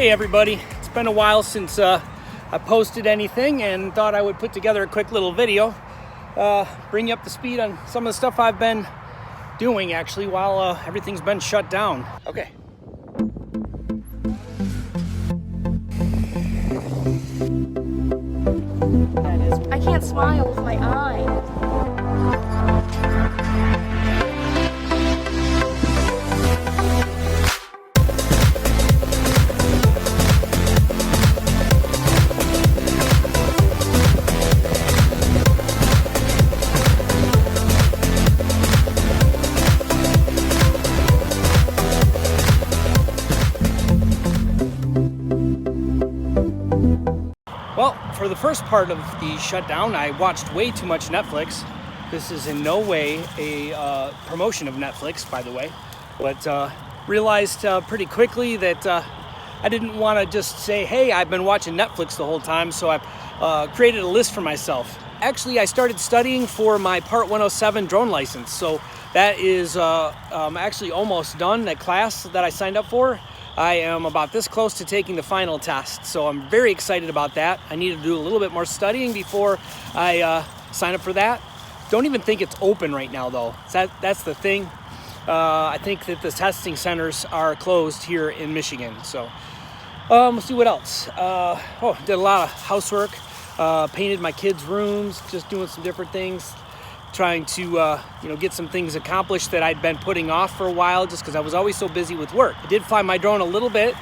Hey everybody, it's been a while since I posted anything and thought I would put together a quick little video, bring you up to speed on some of the stuff I've been doing actually while everything's been shut down. Okay. I can't smile with my eyes. Well, for the first part of the shutdown, I watched way too much Netflix. This is in no way a promotion of Netflix, by the way, but realized pretty quickly that I didn't want to just say, hey, I've been watching Netflix the whole time, so I created a list for myself. Actually, I started studying for my Part 107 drone license, so that is actually almost done. That class that I signed up for, I am about this close to taking the final test, so I'm very excited about that. I need to do a little bit more studying before I sign up for that. Don't even think it's open right now, though. That's the thing. I think that the testing centers are closed here in Michigan, so we'll see what else. Did a lot of housework, painted my kids' rooms, just doing some different things, trying to get some things accomplished that I'd been putting off for a while just because I was always so busy with work. I did fly my drone a little bit.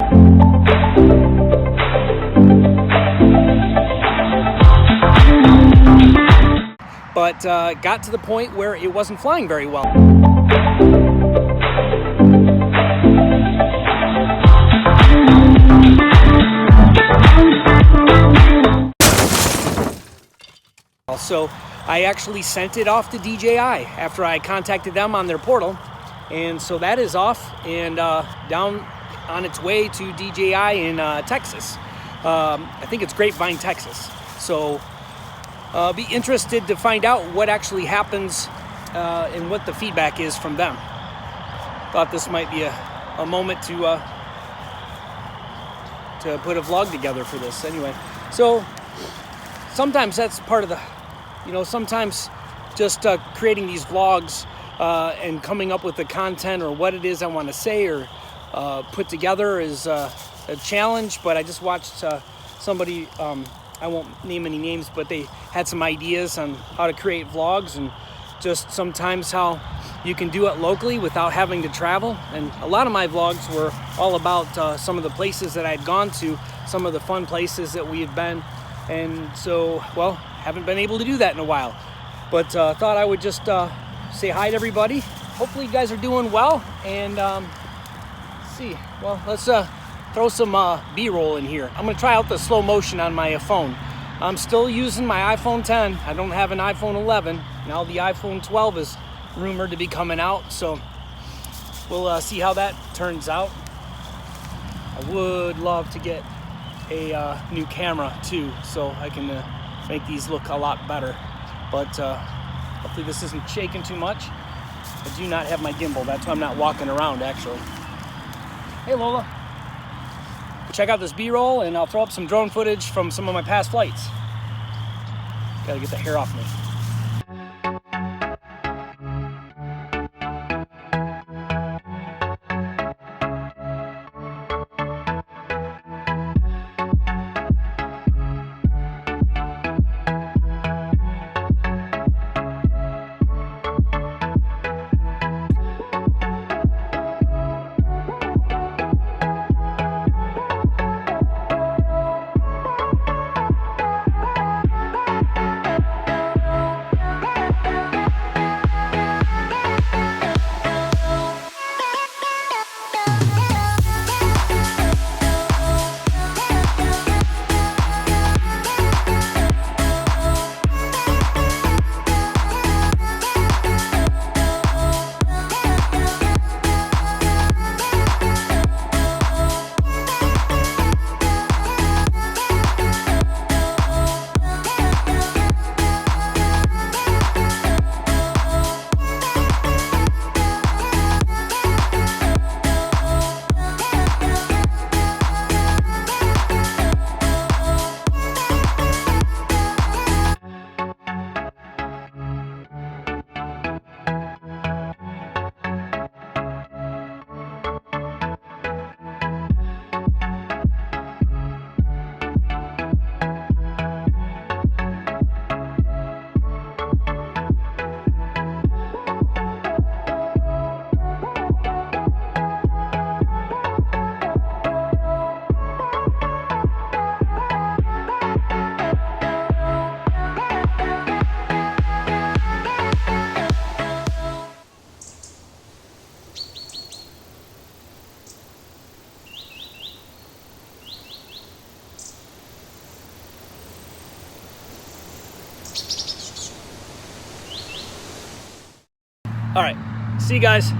But got to the point where it wasn't flying very well. So I actually sent it off to DJI after I contacted them on their portal, and so that is off and down on its way to DJI in Texas. I think it's Grapevine, Texas. So be interested to find out what actually happens and what the feedback is from them. Thought this might be a moment to put a vlog together for this. Anyway, so sometimes that's part of the, sometimes just creating these vlogs and coming up with the content or what it is I want to say or put together is a challenge. But I just watched somebody, I won't name any names, but they had some ideas on how to create vlogs and just sometimes how you can do it locally without having to travel. And a lot of my vlogs were all about some of the places that I'd gone to, some of the fun places that we had been. And so, well, haven't been able to do that in a while. But thought I would just say hi to everybody. Hopefully you guys are doing well. And let's see, well, let's throw some B-roll in here. I'm gonna try out the slow motion on my phone. I'm still using my iPhone 10. I don't have an iPhone 11. Now the iPhone 12 is rumored to be coming out, so we'll see how that turns out. I would love to get a new camera too, so I can make these look a lot better. But hopefully this isn't shaking too much. I do not have my gimbal. That's why I'm not walking around, actually. Hey, Lola. Check out this B-roll, and I'll throw up some drone footage from some of my past flights. Gotta get the hair off me. All right, see you guys.